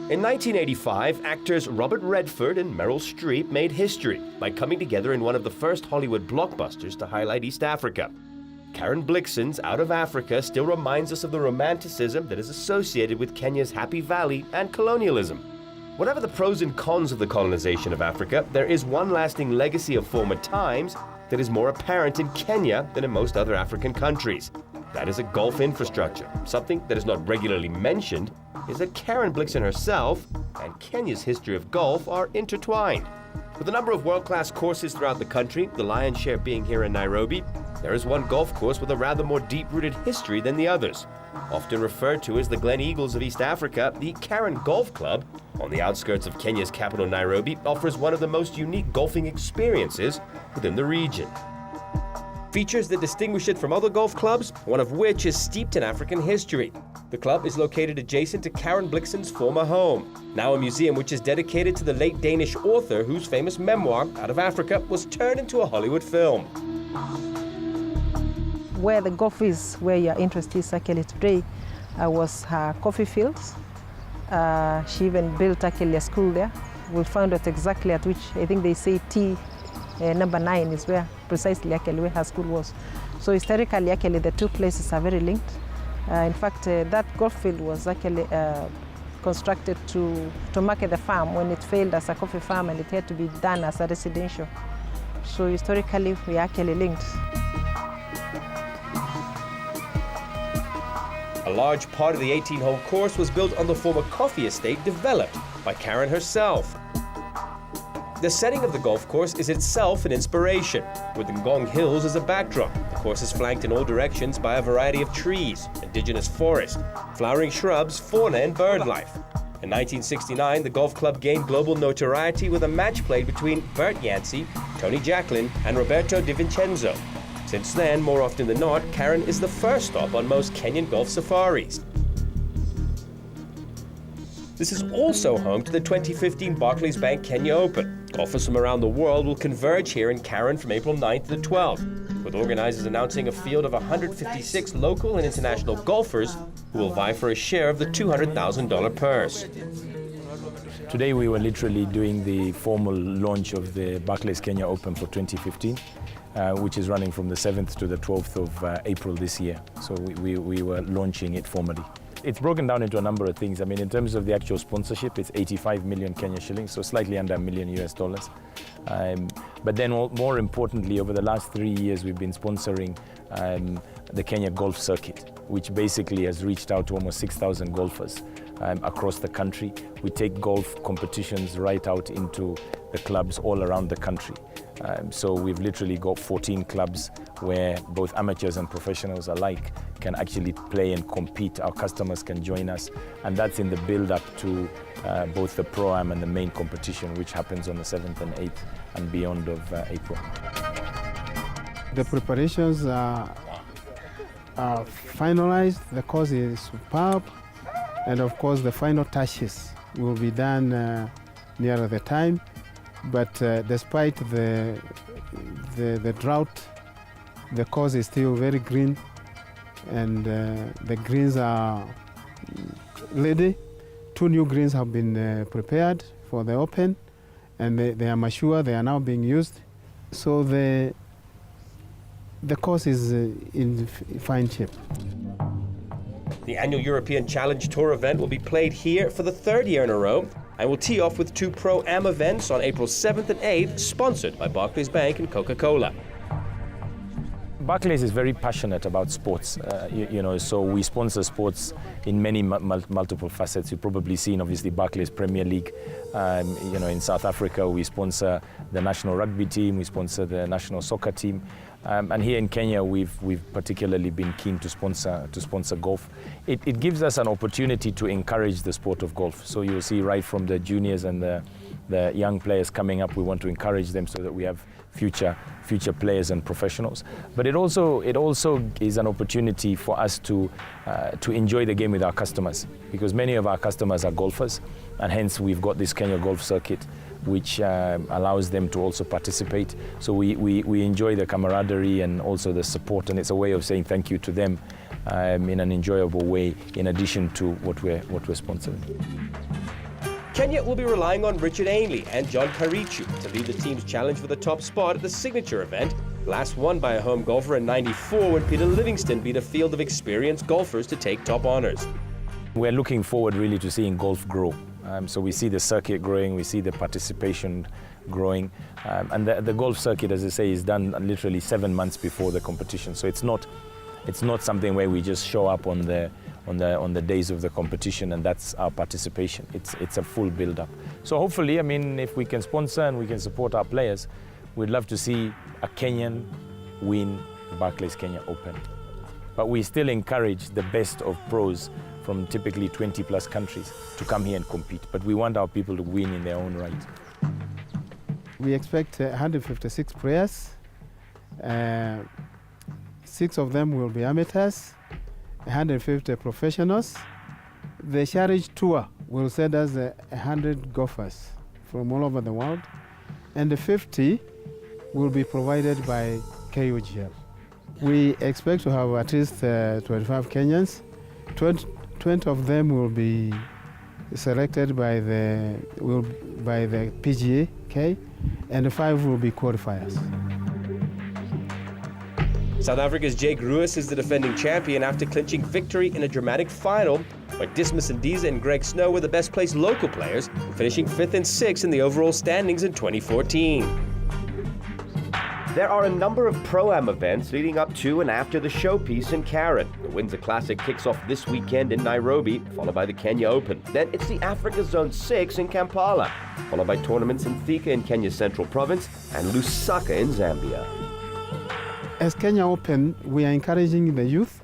In 1985, actors Robert Redford and Meryl Streep made history by coming together in one of the first Hollywood blockbusters to highlight East Africa. Karen Blixen's Out of Africa still reminds us of the romanticism that is associated with Kenya's Happy Valley and colonialism. Whatever the pros and cons of the colonization of Africa, there is one lasting legacy of former times that is more apparent in Kenya than in most other African countries. That is a golf infrastructure. Something that is not regularly mentioned is that Karen Blixen herself and Kenya's history of golf are intertwined. With a number of world-class courses throughout the country, the lion's share being here in Nairobi, there is one golf course with a rather more deep-rooted history than the others. Often referred to as the Glen Eagles of East Africa, the Karen Golf Club, on the outskirts of Kenya's capital Nairobi, offers one of the most unique golfing experiences within the region. Features that distinguish it from other golf clubs, one of which is steeped in African history. The club is located adjacent to Karen Blixen's former home, now a museum which is dedicated to the late Danish author whose famous memoir, Out of Africa, was turned into a Hollywood film. Where the golf is, where your interest is actually today, was her coffee fields. She even built actually a school there. We'll find out exactly at which, I think they say T number 9 is where precisely actually where her school was. So historically actually the two places are very linked. In fact, that golf field was actually constructed to market the farm when it failed as a coffee farm and it had to be done as a residential. So historically we are actually linked. A large part of the 18-hole course was built on the former coffee estate developed by Karen herself. The setting of the golf course is itself an inspiration, with the Ngong Hills as a backdrop. The course is flanked in all directions by a variety of trees, indigenous forest, flowering shrubs, fauna, and bird life. In 1969, the golf club gained global notoriety with a match played between Bert Yancey, Tony Jacklin, and Roberto Di Vincenzo. Since then, more often than not, Karen is the first stop on most Kenyan golf safaris. This is also home to the 2015 Barclays Bank Kenya Open. Golfers from around the world will converge here in Karen from April 9th to the 12th, with organizers announcing a field of 156 local and international golfers who will vie for a share of the $200,000 purse. Today we were literally doing the formal launch of the Barclays Kenya Open for 2015. Which is running from the 7th to the 12th of April this year. So we were launching it formally. It's broken down into a number of things. I mean, in terms of the actual sponsorship, it's 85 million Kenya shillings, so slightly under $1 million US. But then more importantly, over the last 3 years, we've been sponsoring the Kenya Golf Circuit, which basically has reached out to almost 6,000 golfers across the country. We take golf competitions right out into the clubs all around the country. So we've literally got 14 clubs where both amateurs and professionals alike can actually play and compete. Our customers can join us, and that's in the build-up to both the Pro-Am and the main competition, which happens on the 7th and 8th and beyond of April. The preparations are finalized, the course is superb, and of course the final touches will be done nearer the time. But despite the drought, the course is still very green, and the greens are ready. 2 new greens have been prepared for the Open, and they are mature, they are now being used. So the course is in fine shape. The annual European Challenge Tour event will be played here for the 3rd year in a row, and will tee off with 2 Pro-Am events on April 7th and 8th, sponsored by Barclays Bank and Coca-Cola. Barclays is very passionate about sports, so we sponsor sports in many multiple facets. You've probably seen, obviously, Barclays Premier League. In South Africa, we sponsor the national rugby team, we sponsor the national soccer team. And here in Kenya, we've particularly been keen to sponsor golf. It gives us an opportunity to encourage the sport of golf. So you'll see right from the juniors and the young players coming up, we want to encourage them so that we have future players and professionals. But it also is an opportunity for us to enjoy the game with our customers, because many of our customers are golfers, and hence we've got this Kenya Golf Circuit, which allows them to also participate. So we enjoy the camaraderie and also the support, and it's a way of saying thank you to them in an enjoyable way, in addition to what we're sponsoring. Kenya will be relying on Richard Ainley and John Karichu to lead the team's challenge for the top spot at the signature event, last won by a home golfer in '94 when Peter Livingston beat a field of experienced golfers to take top honours. We're looking forward really to seeing golf grow. So we see the circuit growing, we see the participation growing, and the golf circuit, as I say, is done literally 7 months before the competition. So it's not something where we just show up on the days of the competition and that's our participation. It's a full build-up. So hopefully, I mean, if we can sponsor and we can support our players, we'd love to see a Kenyan win the Barclays Kenya Open. But we still encourage the best of pros from typically 20 plus countries to come here and compete. But we want our people to win in their own right. We expect 156 players. 6 of them will be amateurs, 150 professionals. The Challenge Tour will send us 100 golfers from all over the world, and the 50 will be provided by KOGL. We expect to have at least 25 Kenyans. 20 of them will be selected by the PGA, and 5 will be qualifiers. South Africa's Jake Ruis is the defending champion after clinching victory in a dramatic final, where Dismas Ndiza and Greg Snow were the best placed local players, finishing 5th and 6th in the overall standings in 2014. There are a number of Pro-Am events leading up to and after the showpiece in Karen. The Windsor Classic kicks off this weekend in Nairobi, followed by the Kenya Open. Then it's the Africa Zone 6 in Kampala, followed by tournaments in Thika in Kenya's Central Province and Lusaka in Zambia. As Kenya Open, we are encouraging the youth,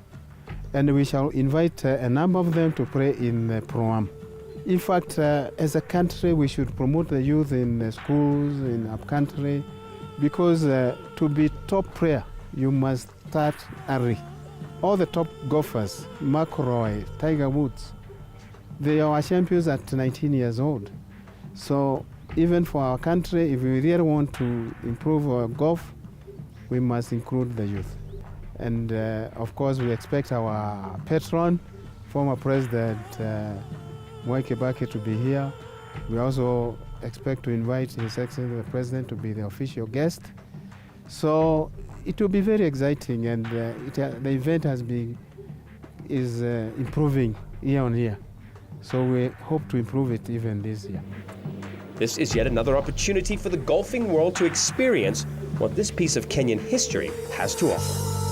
and we shall invite a number of them to play in the Pro-Am. In fact, as a country, we should promote the youth in schools, in upcountry, because to be top player, you must start early. All the top golfers, McIlroy, Tiger Woods, they are champions at 19 years old. So even for our country, if we really want to improve our golf, we must include the youth. And of course, we expect our patron, former President Mwai Kibaki, to be here. We also expect to invite His Excellency the President to be the official guest. So it will be very exciting, and the event is improving year on year. So we hope to improve it even this year. This is yet another opportunity for the golfing world to experience what this piece of Kenyan history has to offer.